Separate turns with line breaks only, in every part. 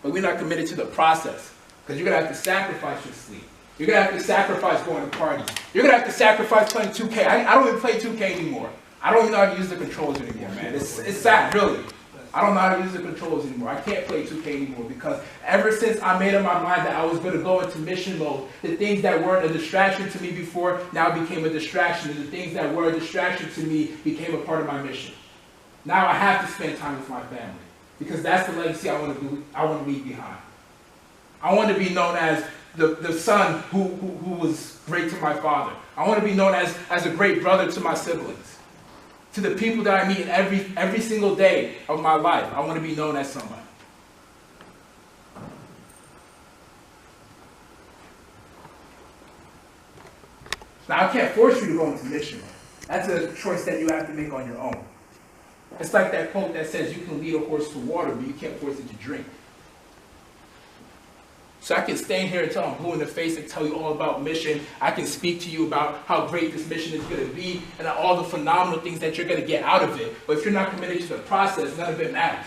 but we're not committed to the process. Because you're going to have to sacrifice your sleep. You're going to have to sacrifice going to parties. You're going to have to sacrifice playing 2K. I don't even play 2K anymore. I don't even know how to use the controls anymore, man. It's sad, really. I don't know how to use the controls anymore. I can't play 2K anymore because ever since I made up my mind that I was going to go into mission mode, the things that weren't a distraction to me before now became a distraction, and the things that were a distraction to me became a part of my mission. Now I have to spend time with my family because that's the legacy I want to leave behind. I want to be known as the son who was great to my father. I want to be known as a great brother to my siblings. To the people that I meet every single day of my life, I want to be known as somebody. Now, I can't force you to go into mission. That's a choice that you have to make on your own. It's like that quote that says you can lead a horse to water, but you can't force it to drink. So I can stand here until I'm blue in the face and tell you all about mission. I can speak to you about how great this mission is going to be and all the phenomenal things that you're going to get out of it. But if you're not committed to the process, none of it matters.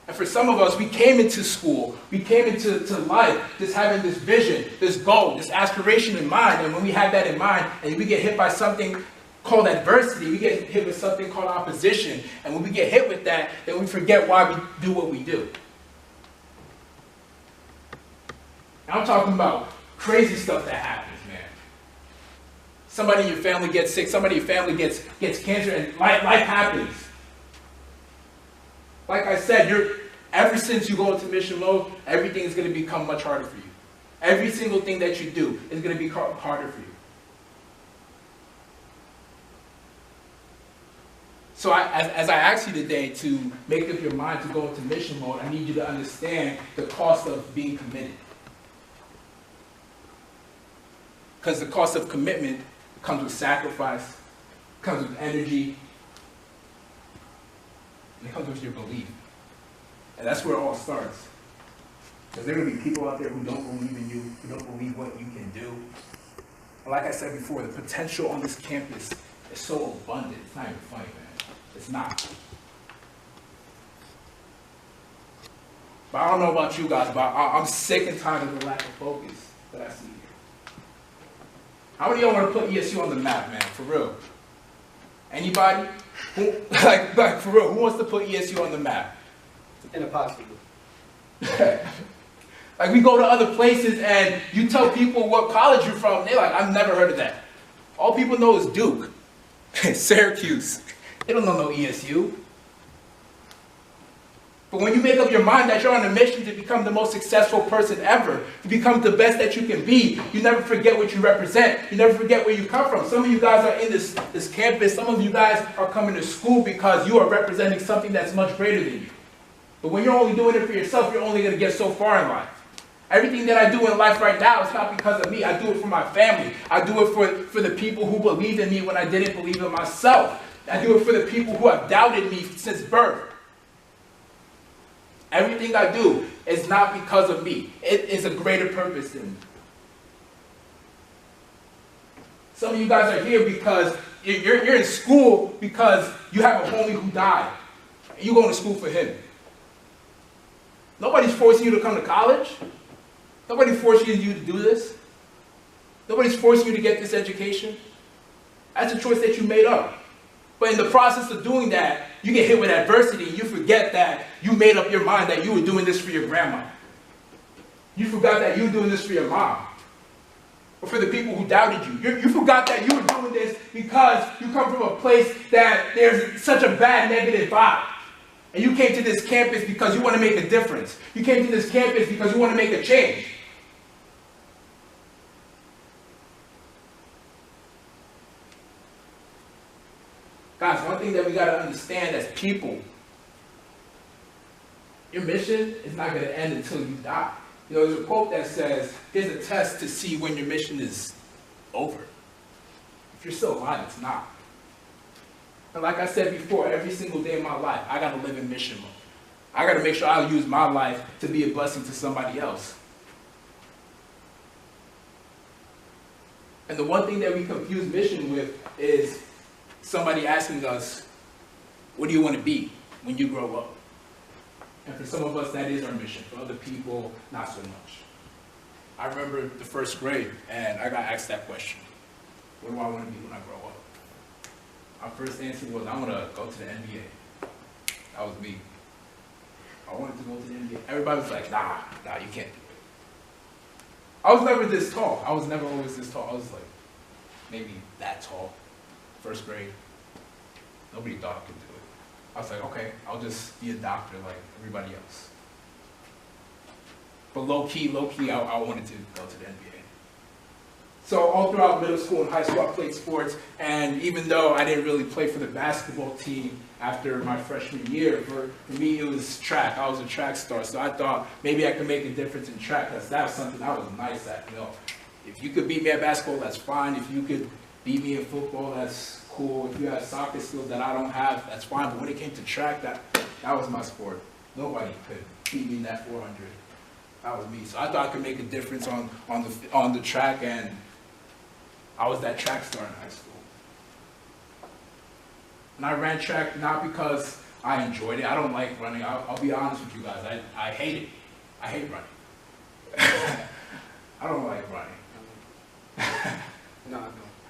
And for some of us, we came into school, we came into life just having this vision, this goal, this aspiration in mind. And when we have that in mind and we get hit by something called adversity, we get hit with something called opposition. And when we get hit with that, then we forget why we do what we do. I'm talking about crazy stuff that happens, man. Somebody in your family gets sick, somebody in your family gets cancer, and life happens. Like I said, ever since you go into mission mode, everything is going to become much harder for you. Every single thing that you do is going to be harder for you. So as I ask you today to make up your mind to go into mission mode, I need you to understand the cost of being committed. Because the cost of commitment comes with sacrifice, comes with energy, and it comes with your belief. And that's where it all starts. Because there are going to be people out there who don't believe in you, who don't believe what you can do. And like I said before, the potential on this campus is so abundant. It's not even funny, man. It's not. But I don't know about you guys, but I'm sick and tired of the lack of focus that I see here. How many of y'all want to put ESU on the map, man? For real? Anybody? Like for real, who wants to put ESU on the map?
Impossible.
Like we go to other places and you tell people what college you're from, they're like, I've never heard of that. All people know is Duke, Syracuse. They don't know no ESU. But when you make up your mind that you're on a mission to become the most successful person ever, to become the best that you can be, you never forget what you represent. You never forget where you come from. Some of you guys are in this campus. Some of you guys are coming to school because you are representing something that's much greater than you. But when you're only doing it for yourself, you're only going to get so far in life. Everything that I do in life right now is not because of me. I do it for my family. I do it for the people who believed in me when I didn't believe in myself. I do it for the people who have doubted me since birth. Everything I do is not because of me. It is a greater purpose than me. Some of you guys are here because you're in school because you have a homie who died. And you're going to school for him. Nobody's forcing you to come to college. Nobody's forcing you to do this. Nobody's forcing you to get this education. That's a choice that you made up. But in the process of doing that, you get hit with adversity and you forget that you made up your mind that you were doing this for your grandma. You forgot that you were doing this for your mom. Or for the people who doubted you. You forgot that you were doing this because you come from a place that there's such a bad negative vibe. And you came to this campus because you want to make a difference. You came to this campus because you want to make a change. Guys, one thing that we got to understand as people, your mission is not going to end until you die. You know, there's a quote that says, here's a test to see when your mission is over. If you're still alive, it's not. And like I said before, every single day of my life, I got to live in mission mode. I got to make sure I use my life to be a blessing to somebody else. And the one thing that we confuse mission with is somebody asking us, what do you want to be when you grow up? And for some of us, that is our mission. For other people, not so much. I remember the first grade, and I got asked that question. What do I want to be when I grow up? My first answer was, I want to go to the NBA. That was me. I wanted to go to the NBA. Everybody was like, nah, you can't do it. I was never this tall. I was never always this tall. I was like, maybe that tall. First grade. Nobody thought I could do it. I was like, okay, I'll just be a doctor like everybody else. But low-key, I wanted to go to the NBA. So all throughout middle school and high school, I played sports, and even though I didn't really play for the basketball team after my freshman year, for me it was track. I was a track star, so I thought maybe I could make a difference in track, because that was something I was nice at. You know, if you could beat me at basketball, that's fine. If you could beat me in football, that's cool. If you have soccer skills that I don't have, that's fine. But when it came to track, that was my sport. Nobody could beat me in that 400. That was me. So I thought I could make a difference on the track, and I was that track star in high school. And I ran track not because I enjoyed it. I don't like running. I'll be honest with you guys. I hate it. I hate running. I don't like running.
No,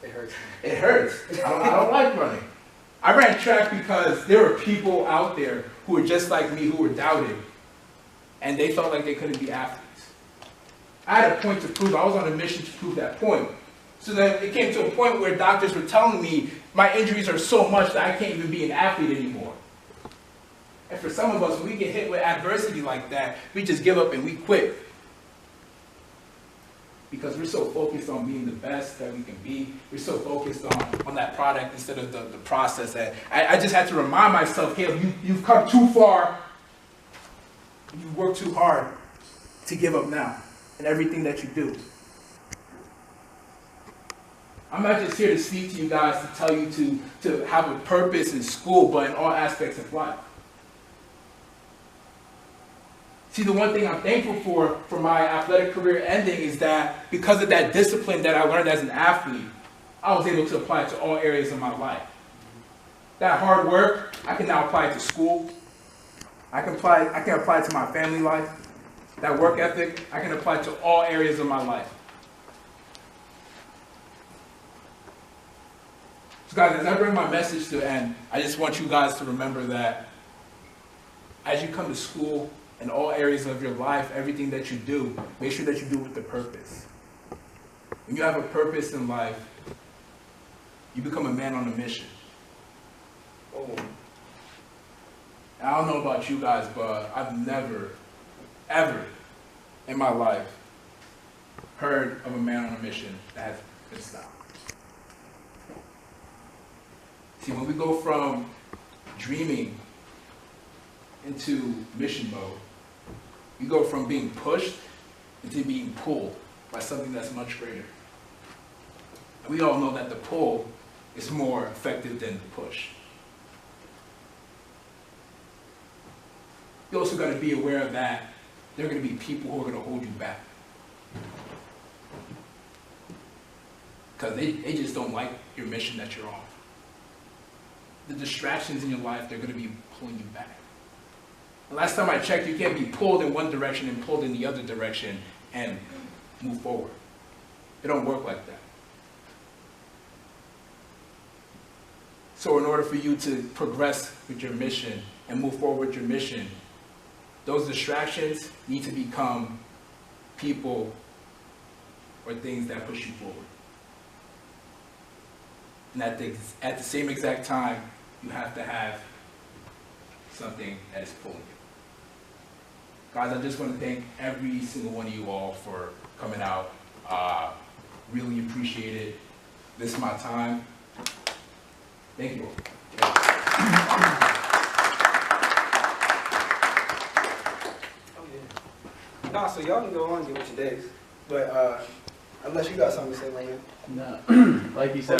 it hurts.
It hurts. I don't like running. I ran track because there were people out there who were just like me, who were doubted, and they felt like they couldn't be athletes. I had a point to prove. I was on a mission to prove that point. So then it came to a point where doctors were telling me my injuries are so much that I can't even be an athlete anymore. And for some of us, when we get hit with adversity like that, we just give up and we quit. Because we're so focused on being the best that we can be. We're so focused on that product instead of the process. And I just had to remind myself, Caleb, you've come too far. You work too hard to give up now in everything that you do. I'm not just here to speak to you guys to tell you to have a purpose in school, but in all aspects of life. See, the one thing I'm thankful for my athletic career ending is that because of that discipline that I learned as an athlete, I was able to apply it to all areas of my life. That hard work, I can now apply it to school. I can apply it to my family life. That work ethic, I can apply it to all areas of my life. So guys, as I bring my message to an end, I just want you guys to remember that as you come to school, in all areas of your life, everything that you do, make sure that you do it with a purpose. When you have a purpose in life, you become a man on a mission. Oh. And I don't know about you guys, but I've never, ever in my life heard of a man on a mission that has been stopped. See, when we go from dreaming into mission mode, we go from being pushed into being pulled by something that's much greater. And we all know that the pull is more effective than the push. You also got to be aware of that there are going to be people who are going to hold you back. Because they just don't like your mission that you're on. The distractions in your life, they're going to be pulling you back. And last time I checked, you can't be pulled in one direction and pulled in the other direction and move forward. It don't work like that. So in order for you to progress with your mission and move forward with your mission, those distractions need to become people or things that push you forward. And at the same exact time, you have to have something that is pulling you. Guys, I just want to thank every single one of you all for coming out. Really appreciate it. This is my time. Thank you all.
Nah, so y'all can go on and get with your days. But unless you got something to say, Lane.
No, like you said.